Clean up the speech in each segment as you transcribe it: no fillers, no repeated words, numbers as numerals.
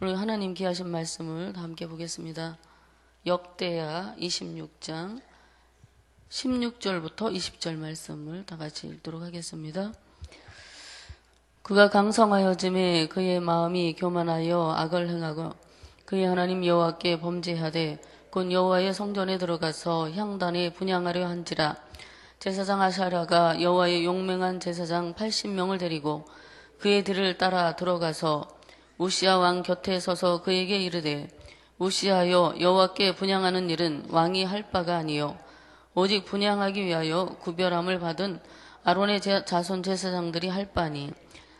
오늘 하나님 귀하신 말씀을 다 함께 보겠습니다. 역대하 26장 16절부터 20절 말씀을 다 같이 읽도록 하겠습니다. 그가 강성하여짐에 그의 마음이 교만하여 악을 행하고 그의 하나님 여호와께 범죄하되 곧 여호와의 성전에 들어가서 향단에 분향하려 한지라. 제사장 아사랴가 여호와의 용맹한 제사장 80명을 데리고 그의 뒤를 따라 들어가서 우시야 왕 곁에 서서 그에게 이르되, 우시야여, 여호와께 분향하는 일은 왕이 할 바가 아니요 오직 분향하기 위하여 구별함을 받은 아론의 자손 제사장들이 할 바니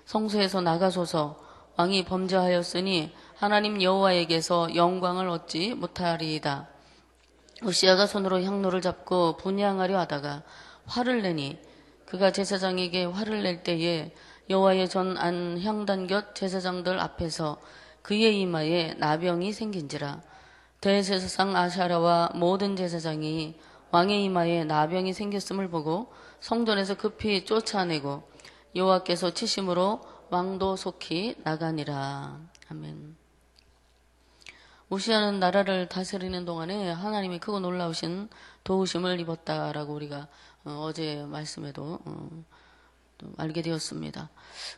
성소에서 나가소서. 왕이 범죄하였으니 하나님 여호와에게서 영광을 얻지 못하리이다. 우시야가 손으로 향로를 잡고 분향하려 하다가 화를 내니 그가 제사장에게 화를 낼 때에 여호와의 전 안 향단 곁 제사장들 앞에서 그의 이마에 나병이 생긴지라. 대제사장 아사랴와 모든 제사장이 왕의 이마에 나병이 생겼음을 보고 성전에서 급히 쫓아내고 여호와께서 치심으로 왕도 속히 나가니라. 아멘. 우시야는 나라를 다스리는 동안에 하나님이 크고 놀라우신 도우심을 입었다라고 우리가 어제 말씀에도 또 알게 되었습니다.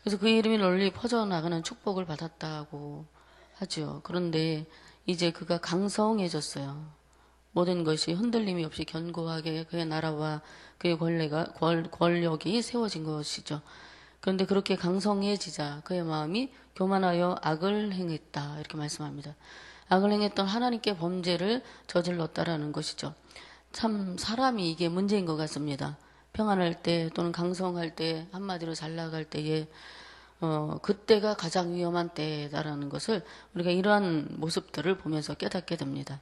그래서 그 이름이 널리 퍼져나가는 축복을 받았다고 하죠. 그런데 이제 그가 강성해졌어요. 모든 것이 흔들림이 없이 견고하게 그의 나라와 그의 권력이 세워진 것이죠. 그런데 그렇게 강성해지자 그의 마음이 교만하여 악을 행했다, 이렇게 말씀합니다. 악을 행했던 하나님께 범죄를 저질렀다라는 것이죠. 참 사람이 이게 문제인 것 같습니다. 평안할 때 또는 강성할 때, 한마디로 잘 나갈 때에 그때가 가장 위험한 때다라는 것을 우리가 이러한 모습들을 보면서 깨닫게 됩니다.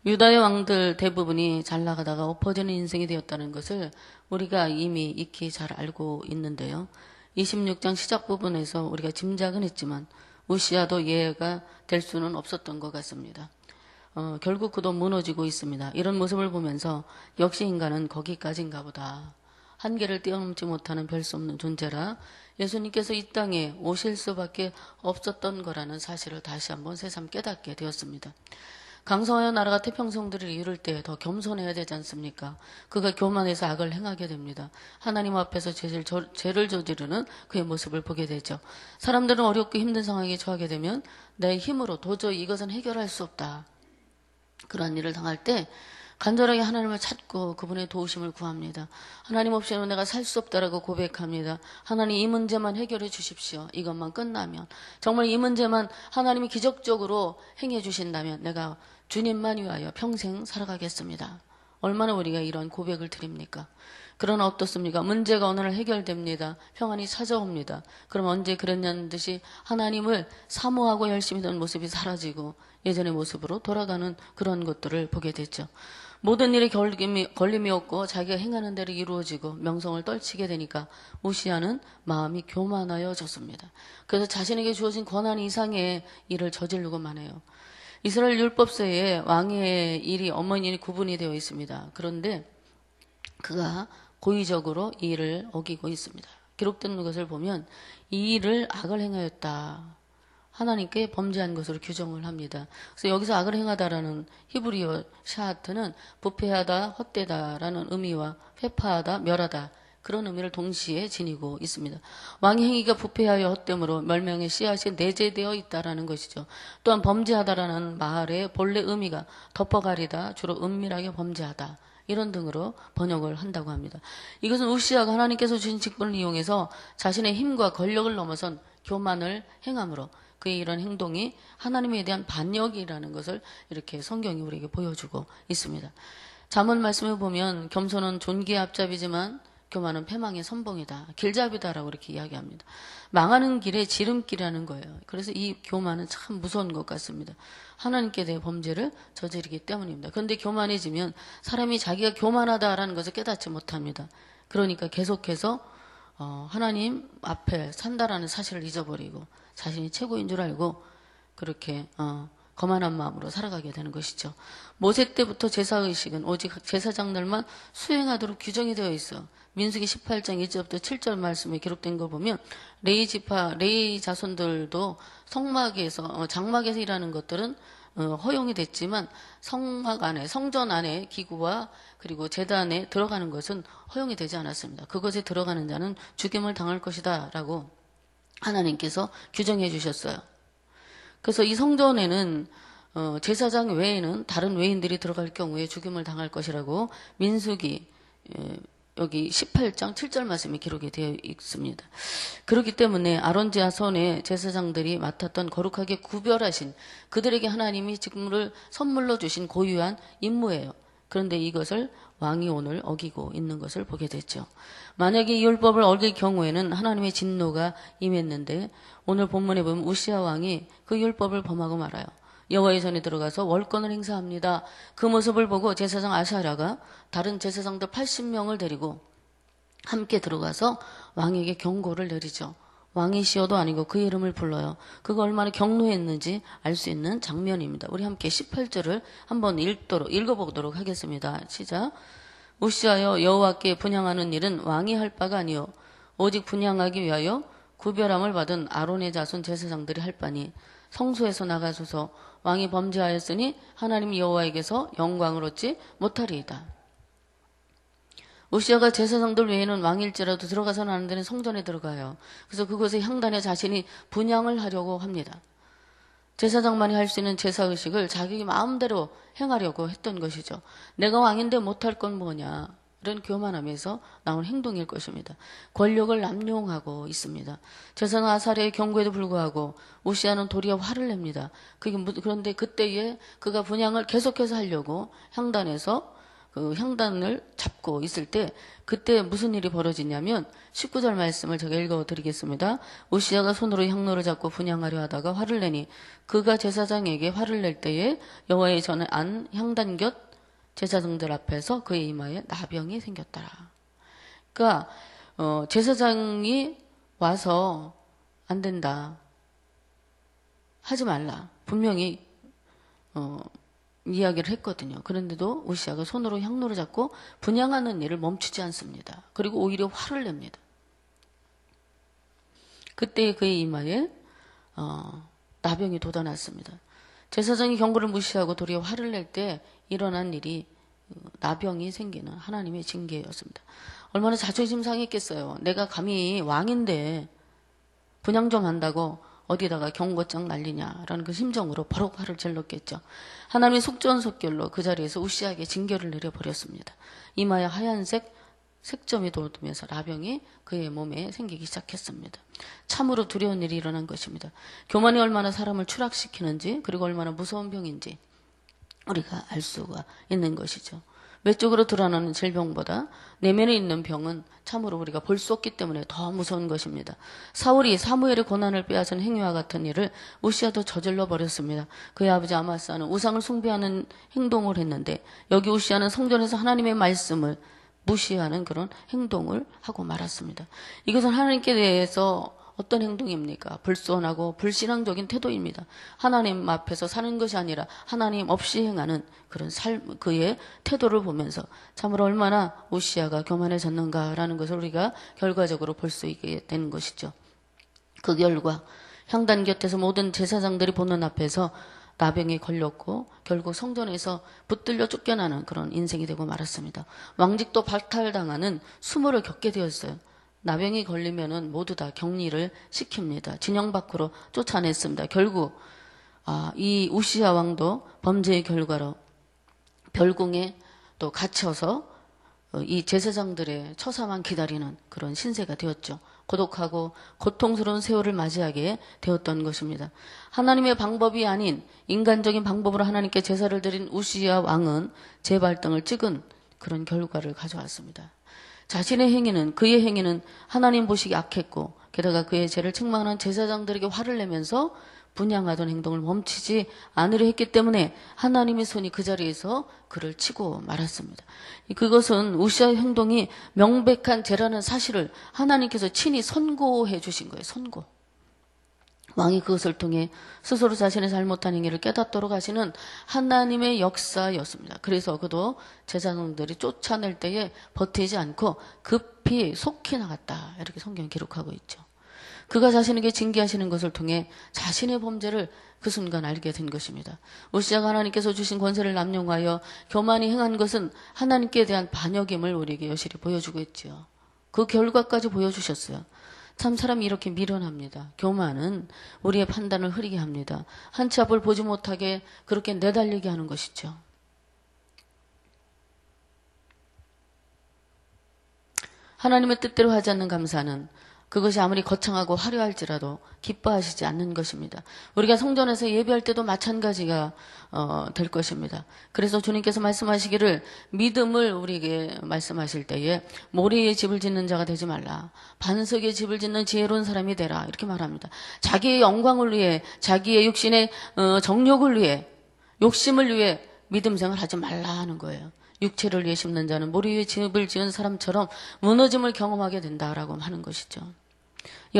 유다의 왕들 대부분이 잘 나가다가 엎어지는 인생이 되었다는 것을 우리가 이미 익히 잘 알고 있는데요. 26장 시작 부분에서 우리가 짐작은 했지만 우시야도 예외가 될 수는 없었던 것 같습니다. 결국 그도 무너지고 있습니다. 이런 모습을 보면서 역시 인간은 거기까지인가 보다. 한계를 뛰어넘지 못하는 별 수 없는 존재라 예수님께서 이 땅에 오실 수밖에 없었던 거라는 사실을 다시 한번 새삼 깨닫게 되었습니다. 강성하여 나라가 태평성들을 이룰 때 더 겸손해야 되지 않습니까? 그가 교만해서 악을 행하게 됩니다. 하나님 앞에서 죄를 저지르는 그의 모습을 보게 되죠. 사람들은 어렵고 힘든 상황에 처하게 되면 내 힘으로 도저히 이것은 해결할 수 없다, 그러한 일을 당할 때 간절하게 하나님을 찾고 그분의 도우심을 구합니다. 하나님 없이는 내가 살 수 없다라고 고백합니다. 하나님, 이 문제만 해결해 주십시오. 이것만 끝나면, 정말 이 문제만 하나님이 기적적으로 행해 주신다면 내가 주님만 위하여 평생 살아가겠습니다. 얼마나 우리가 이런 고백을 드립니까? 그러나 어떻습니까? 문제가 어느 날 해결됩니다. 평안이 찾아옵니다. 그럼 언제 그랬냐는 듯이 하나님을 사모하고 열심히 하는 모습이 사라지고 예전의 모습으로 돌아가는 그런 것들을 보게 되죠. 모든 일에 걸림이 없고 자기가 행하는 대로 이루어지고 명성을 떨치게 되니까 우시야는 마음이 교만하여졌습니다. 그래서 자신에게 주어진 권한 이상의 일을 저지르고만 해요. 이스라엘 율법서에 왕의 일이 어머니 구분이 되어 있습니다. 그런데 그가 고의적으로 이 일을 어기고 있습니다. 기록된 것을 보면 이 일을 악을 행하였다, 하나님께 범죄한 것으로 규정을 합니다. 그래서 여기서 악을 행하다라는 히브리어 샤하트는 부패하다, 헛되다라는 의미와 회파하다, 멸하다, 그런 의미를 동시에 지니고 있습니다. 왕의 행위가 부패하여 헛됨으로 멸망의 씨앗이 내재되어 있다라는 것이죠. 또한 범죄하다라는 말의 본래 의미가 덮어가리다, 주로 은밀하게 범죄하다, 이런 등으로 번역을 한다고 합니다. 이것은 우시야가 하나님께서 주신 직분을 이용해서 자신의 힘과 권력을 넘어선 교만을 행함으로 그의 이런 행동이 하나님에 대한 반역이라는 것을 이렇게 성경이 우리에게 보여주고 있습니다. 잠언 말씀을 보면 겸손은 존귀의 앞잡이지만 교만은 패망의 선봉이다, 길잡이다라고 이렇게 이야기합니다. 망하는 길에 지름길이라는 거예요. 그래서 이 교만은 참 무서운 것 같습니다. 하나님께 대해 범죄를 저지르기 때문입니다. 그런데 교만해지면 사람이 자기가 교만하다라는 것을 깨닫지 못합니다. 그러니까 계속해서 하나님 앞에 산다라는 사실을 잊어버리고 자신이 최고인 줄 알고 그렇게 거만한 마음으로 살아가게 되는 것이죠. 모세 때부터 제사의식은 오직 제사장들만 수행하도록 규정이 되어 있어. 민수기 18장 1절부터 7절 말씀에 기록된 걸 보면 레위 지파, 레위 자손들도 성막에서 장막에서 일하는 것들은 허용이 됐지만 성막 안에, 성전 안에 기구와 그리고 제단에 들어가는 것은 허용이 되지 않았습니다. 그것에 들어가는 자는 죽임을 당할 것이다 라고 하나님께서 규정해 주셨어요. 그래서 이 성전에는 제사장 외에는 다른 외인들이 들어갈 경우에 죽임을 당할 것이라고 민수기 여기 18장 7절 말씀이 기록이 되어 있습니다. 그렇기 때문에 아론 자손의 제사장들이 맡았던 거룩하게 구별하신 그들에게 하나님이 직무를 선물로 주신 고유한 임무예요. 그런데 이것을 왕이 오늘 어기고 있는 것을 보게 됐죠. 만약에 이 율법을 어길 경우에는 하나님의 진노가 임했는데 오늘 본문에 보면 우시야 왕이 그 율법을 범하고 말아요. 여호와의 전에 들어가서 월권을 행사합니다. 그 모습을 보고 제사장 아사랴가 다른 제사장들 80명을 데리고 함께 들어가서 왕에게 경고를 내리죠. 왕의 시어도 아니고 그 이름을 불러요. 그가 얼마나 경노했는지 알 수 있는 장면입니다. 우리 함께 18절을 한번 읽어보도록 하겠습니다. 시작. 우시아여, 여호와께 분향하는 일은 왕이 할 바가 아니요 오직 분향하기 위하여 구별함을 받은 아론의 자손 제사장들이 할 바니 성소에서 나가소서. 왕이 범죄하였으니 하나님 여호와에게서 영광을 얻지 못하리이다. 우시아가 제사장들 외에는 왕일지라도 들어가서는 안 되는 성전에 들어가요. 그래서 그곳에 향단에 자신이 분향을 하려고 합니다. 제사장만이 할 수 있는 제사의식을 자기 마음대로 행하려고 했던 것이죠. 내가 왕인데 못할 건 뭐냐, 이런 교만함에서 나온 행동일 것입니다. 권력을 남용하고 있습니다. 제사장 아사랴의 경고에도 불구하고 우시아는 도리어 화를 냅니다. 그런데 그때에 그가 분향을 계속해서 하려고 향단에서 그 향단을 잡고 있을 때 그때 무슨 일이 벌어지냐면 19절 말씀을 제가 읽어드리겠습니다. 우시아가 손으로 향로를 잡고 분향하려 하다가 화를 내니 그가 제사장에게 화를 낼 때에 여호와의 전에 안 향단 곁 제사장들 앞에서 그의 이마에 나병이 생겼더라. 그러니까 제사장이 와서 안 된다, 하지 말라 분명히 이야기를 했거든요. 그런데도 우시아가 손으로 향로를 잡고 분향하는 일을 멈추지 않습니다. 그리고 오히려 화를 냅니다. 그때 그의 이마에 나병이 돋아났습니다. 제사장이 경고를 무시하고 도리어 화를 낼 때 일어난 일이 나병이 생기는 하나님의 징계였습니다. 얼마나 자존심 상했겠어요. 내가 감히 왕인데 분향 좀 한다고 어디다가 경고장 날리냐라는 그 심정으로 바로 화를 질렀겠죠. 하나님이 속전속결로 그 자리에서 우시아에게 징계를 내려버렸습니다. 이마에 하얀색 색점이 돋으면서 나병이 그의 몸에 생기기 시작했습니다. 참으로 두려운 일이 일어난 것입니다. 교만이 얼마나 사람을 추락시키는지 그리고 얼마나 무서운 병인지 우리가 알 수가 있는 것이죠. 외적으로 드러나는 질병보다 내면에 있는 병은 참으로 우리가 볼 수 없기 때문에 더 무서운 것입니다. 사울이 사무엘의 고난을 빼앗은 행위와 같은 일을 우시아도 저질러 버렸습니다. 그의 아버지 아마스야는 우상을 숭배하는 행동을 했는데 여기 우시아는 성전에서 하나님의 말씀을 무시하는 그런 행동을 하고 말았습니다. 이것은 하나님께 대해서 어떤 행동입니까? 불손하고 불신앙적인 태도입니다. 하나님 앞에서 사는 것이 아니라 하나님 없이 행하는 그런 삶, 그의 태도를 보면서 참으로 얼마나 우시아가 교만해졌는가라는 것을 우리가 결과적으로 볼 수 있게 되는 것이죠. 그 결과 향단 곁에서 모든 제사장들이 보는 앞에서 나병에 걸렸고 결국 성전에서 붙들려 쫓겨나는 그런 인생이 되고 말았습니다. 왕직도 박탈당하는 수모를 겪게 되었어요. 나병이 걸리면은 모두 다 격리를 시킵니다. 진영 밖으로 쫓아냈습니다. 결국 이 우시아 왕도 범죄의 결과로 별궁에 또 갇혀서 이 제사장들의 처사만 기다리는 그런 신세가 되었죠. 고독하고 고통스러운 세월을 맞이하게 되었던 것입니다. 하나님의 방법이 아닌 인간적인 방법으로 하나님께 제사를 드린 우시아 왕은 재발등을 찍은 그런 결과를 가져왔습니다. 자신의 행위는, 그의 행위는 하나님 보시기 악했고 게다가 그의 죄를 책망하는 제사장들에게 화를 내면서 분향하던 행동을 멈추지 않으려 했기 때문에 하나님의 손이 그 자리에서 그를 치고 말았습니다. 그것은 우시아의 행동이 명백한 죄라는 사실을 하나님께서 친히 선고해 주신 거예요. 선고. 왕이 그것을 통해 스스로 자신의 잘못한 행위를 깨닫도록 하시는 하나님의 역사였습니다. 그래서 그도 제사장들이 쫓아낼 때에 버티지 않고 급히 속히 나갔다. 이렇게 성경이 기록하고 있죠. 그가 자신에게 징계하시는 것을 통해 자신의 범죄를 그 순간 알게 된 것입니다. 우시아가 하나님께서 주신 권세를 남용하여 교만이 행한 것은 하나님께 대한 반역임을 우리에게 여실히 보여주고 있지요. 그 결과까지 보여주셨어요. 참 사람이 이렇게 미련합니다. 교만은 우리의 판단을 흐리게 합니다. 한 치 앞을 보지 못하게 그렇게 내달리게 하는 것이죠. 하나님의 뜻대로 하지 않는 감사는 그것이 아무리 거창하고 화려할지라도 기뻐하시지 않는 것입니다. 우리가 성전에서 예배할 때도 마찬가지가 될 것입니다. 그래서 주님께서 말씀하시기를 믿음을 우리에게 말씀하실 때에 모래에 집을 짓는 자가 되지 말라. 반석에 집을 짓는 지혜로운 사람이 되라. 이렇게 말합니다. 자기의 영광을 위해 자기의 육신의 정욕을 위해 욕심을 위해 믿음 생활 하지 말라 하는 거예요. 육체를 위해 심는 자는 모래 위에 집을 지은 사람처럼 무너짐을 경험하게 된다라고 하는 것이죠.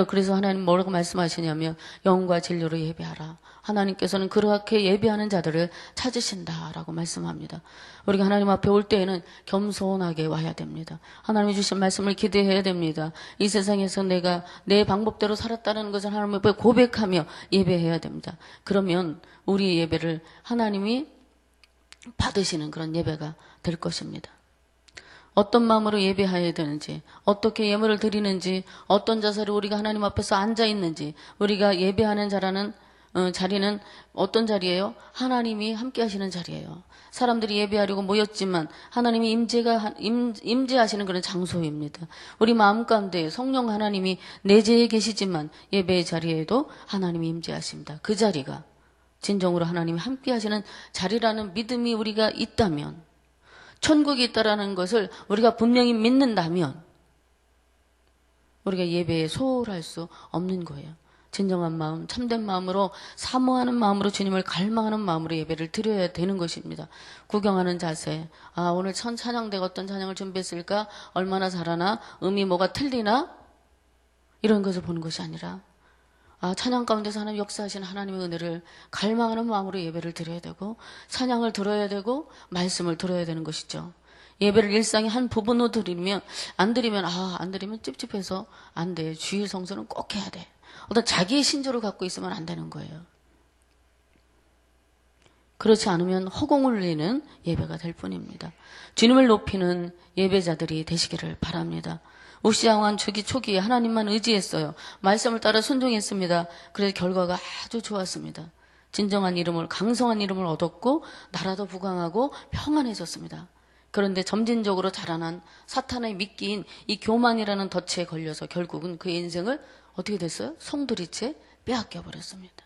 그래서 하나님 뭐라고 말씀하시냐면 영과 진리로 예배하라. 하나님께서는 그렇게 예배하는 자들을 찾으신다라고 말씀합니다. 우리가 하나님 앞에 올 때에는 겸손하게 와야 됩니다. 하나님이 주신 말씀을 기대해야 됩니다. 이 세상에서 내가 내 방법대로 살았다는 것을 하나님 앞에 고백하며 예배해야 됩니다. 그러면 우리의 예배를 하나님이 받으시는 그런 예배가 될 것입니다. 어떤 마음으로 예배해야 되는지, 어떻게 예물을 드리는지, 어떤 자세로 우리가 하나님 앞에서 앉아 있는지, 우리가 예배하는 자리는 어떤 자리예요? 하나님이 함께 하시는 자리예요. 사람들이 예배하려고 모였지만 하나님이 임재하시는 그런 장소입니다. 우리 마음 가운데 성령 하나님이 내재해 계시지만 예배의 자리에도 하나님이 임재하십니다. 그 자리가 진정으로 하나님이 함께 하시는 자리라는 믿음이 우리가 있다면, 천국이 있다라는 것을 우리가 분명히 믿는다면 우리가 예배에 소홀할 수 없는 거예요. 진정한 마음, 참된 마음으로, 사모하는 마음으로, 주님을 갈망하는 마음으로 예배를 드려야 되는 것입니다. 구경하는 자세, 오늘 찬양대가 어떤 찬양을 준비했을까? 얼마나 잘하나? 음이 뭐가 틀리나? 이런 것을 보는 것이 아니라 찬양 가운데서 하나님 역사하시는 하나님의 은혜를 갈망하는 마음으로 예배를 드려야 되고, 찬양을 들어야 되고, 말씀을 들어야 되는 것이죠. 예배를 일상의 한 부분으로 안 드리면 찝찝해서 안 돼. 주일 성수는 꼭 해야 돼. 어떤 자기의 신조를 갖고 있으면 안 되는 거예요. 그렇지 않으면 허공을 울리는 예배가 될 뿐입니다. 주님을 높이는 예배자들이 되시기를 바랍니다. 우시아 왕은 초기에 하나님만 의지했어요. 말씀을 따라 순종했습니다. 그래서 결과가 아주 좋았습니다. 진정한 이름을, 강성한 이름을 얻었고 나라도 부강하고 평안해졌습니다. 그런데 점진적으로 자라난 사탄의 미끼인 이 교만이라는 덫에 걸려서 결국은 그의 인생을 어떻게 됐어요? 송두리째 빼앗겨 버렸습니다.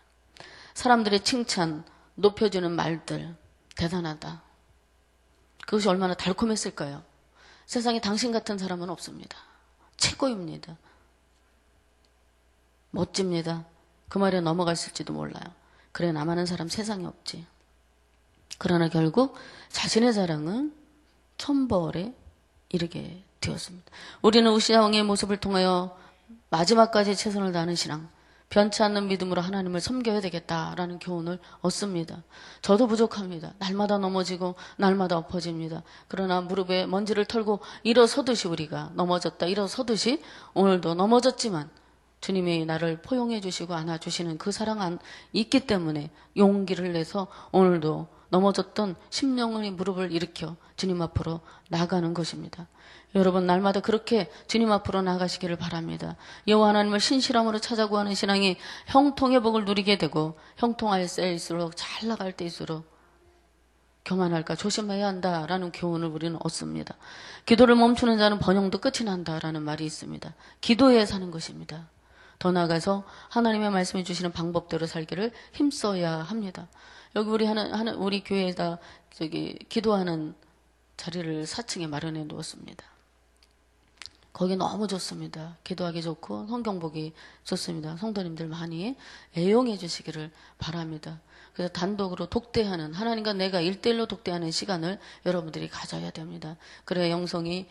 사람들의 칭찬, 높여주는 말들, 대단하다. 그것이 얼마나 달콤했을까요? 세상에 당신 같은 사람은 없습니다. 최고입니다. 멋집니다. 그 말에 넘어갔을지도 몰라요. 그래, 나만한 사람 세상에 없지. 그러나 결국 자신의 자랑은 천벌에 이르게 되었습니다. 우리는 우시아 왕의 모습을 통하여 마지막까지 최선을 다하는 신앙, 변치 않는 믿음으로 하나님을 섬겨야 되겠다라는 교훈을 얻습니다. 저도 부족합니다. 날마다 넘어지고 날마다 엎어집니다. 그러나 무릎에 먼지를 털고 일어서듯이 우리가 넘어졌다 일어서듯이 오늘도 넘어졌지만 주님이 나를 포용해 주시고 안아주시는 그 사랑 안 있기 때문에 용기를 내서 오늘도 넘어졌던 심령의 무릎을 일으켜 주님 앞으로 나가는 것입니다. 여러분, 날마다 그렇게 주님 앞으로 나가시기를 바랍니다. 여호와 하나님을 신실함으로 찾아구하는 신앙이 형통의 복을 누리게 되고, 형통할 때일수록, 잘 나갈 때일수록 교만할까 조심해야 한다라는 교훈을 우리는 얻습니다. 기도를 멈추는 자는 번영도 끝이 난다라는 말이 있습니다. 기도에 사는 것입니다. 더 나아가서 하나님의 말씀해 주시는 방법대로 살기를 힘써야 합니다. 여기 우리 교회에다 기도하는 자리를 4층에 마련해 두었습니다. 거기 너무 좋습니다. 기도하기 좋고 성경 보기 좋습니다. 성도님들 많이 애용해 주시기를 바랍니다. 그래서 단독으로 독대하는, 하나님과 내가 1대1로 독대하는 시간을 여러분들이 가져야 됩니다. 그래야 영성이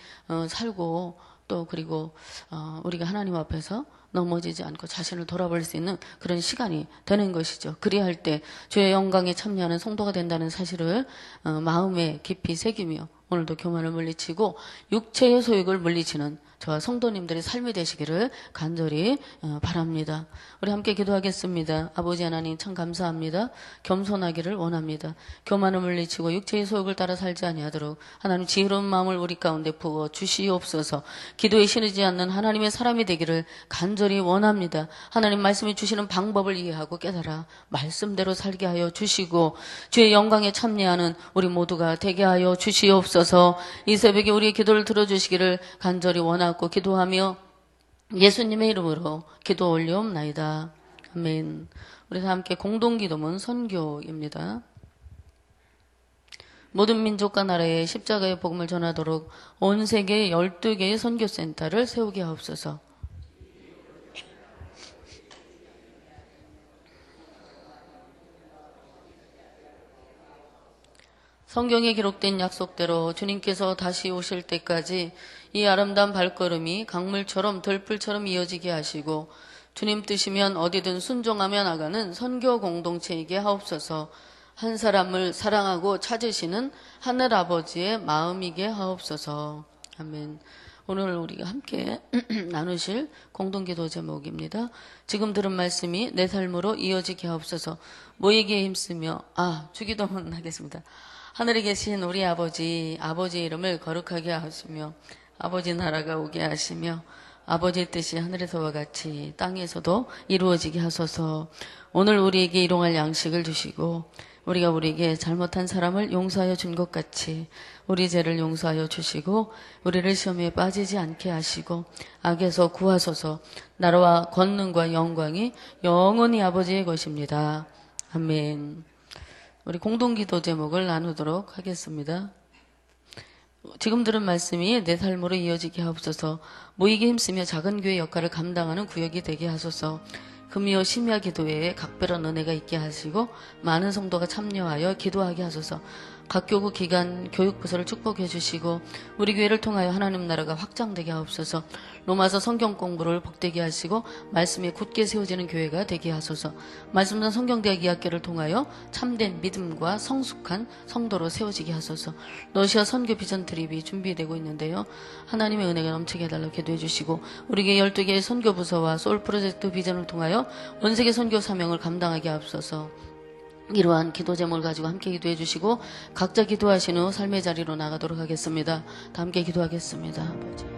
살고, 또 그리고 우리가 하나님 앞에서 넘어지지 않고 자신을 돌아볼 수 있는 그런 시간이 되는 것이죠. 그리할 때 주의 영광에 참여하는 성도가 된다는 사실을 마음에 깊이 새기며 오늘도 교만을 물리치고 육체의 소욕을 물리치는 저와 성도님들의 삶이 되시기를 간절히 바랍니다. 우리 함께 기도하겠습니다. 아버지 하나님 참 감사합니다. 겸손하기를 원합니다. 교만을 물리치고 육체의 소욕을 따라 살지 아니하도록 하나님 지혜로운 마음을 우리 가운데 부어 주시옵소서. 기도에 신이지 않는 하나님의 사람이 되기를 간절히 원합니다. 하나님 말씀이 주시는 방법을 이해하고 깨달아 말씀대로 살게 하여 주시고 주의 영광에 참여하는 우리 모두가 되게 하여 주시옵소서. 이 새벽에 우리의 기도를 들어주시기를 간절히 원합니다. 기도하며 예수님의 이름으로 기도 올리옵나이다. 아멘. 우리 다 함께 공동기도문 선교입니다. 모든 민족과 나라에 십자가의 복음을 전하도록 온 세계 12개의 선교센터를 세우게 하옵소서. 성경에 기록된 약속대로 주님께서 다시 오실 때까지 이 아름다운 발걸음이 강물처럼 들불처럼 이어지게 하시고 주님 뜻이면 어디든 순종하며 나가는 선교 공동체이게 하옵소서. 한 사람을 사랑하고 찾으시는 하늘아버지의 마음이게 하옵소서. 아멘. 오늘 우리가 함께 나누실 공동기도 제목입니다. 지금 들은 말씀이 내 삶으로 이어지게 하옵소서. 모이기에 힘쓰며 주기도문 하겠습니다. 하늘에 계신 우리 아버지, 아버지의 이름을 거룩하게 하시며 아버지 나라가 오게 하시며 아버지의 뜻이 하늘에서와 같이 땅에서도 이루어지게 하소서. 오늘 우리에게 일용할 양식을 주시고 우리가 우리에게 잘못한 사람을 용서하여 준 것 같이 우리 죄를 용서하여 주시고 우리를 시험에 빠지지 않게 하시고 악에서 구하소서. 나라와 권능과 영광이 영원히 아버지의 것입니다. 아멘. 우리 공동기도 제목을 나누도록 하겠습니다. 지금 들은 말씀이 내 삶으로 이어지게 하옵소서. 모이게 힘쓰며 작은 교회 역할을 감당하는 구역이 되게 하소서. 금요 심야 기도회에 각별한 은혜가 있게 하시고 많은 성도가 참여하여 기도하게 하소서. 각 교구 기관 교육부서를 축복해 주시고 우리 교회를 통하여 하나님 나라가 확장되게 하옵소서. 로마서 성경 공부를 복되게 하시고 말씀에 굳게 세워지는 교회가 되게 하소서. 말씀전 성경대학 2학기를 통하여 참된 믿음과 성숙한 성도로 세워지게 하소서. 러시아 선교 비전 트립이 준비되고 있는데요. 하나님의 은혜가 넘치게 해달라고 기도해 주시고 우리 교회 12개의 선교부서와 소울 프로젝트 비전을 통하여 원세계 선교 사명을 감당하게 하옵소서. 이러한 기도 제목을 가지고 함께 기도해 주시고 각자 기도하신 후 삶의 자리로 나가도록 하겠습니다. 다 함께 기도하겠습니다. 아버지.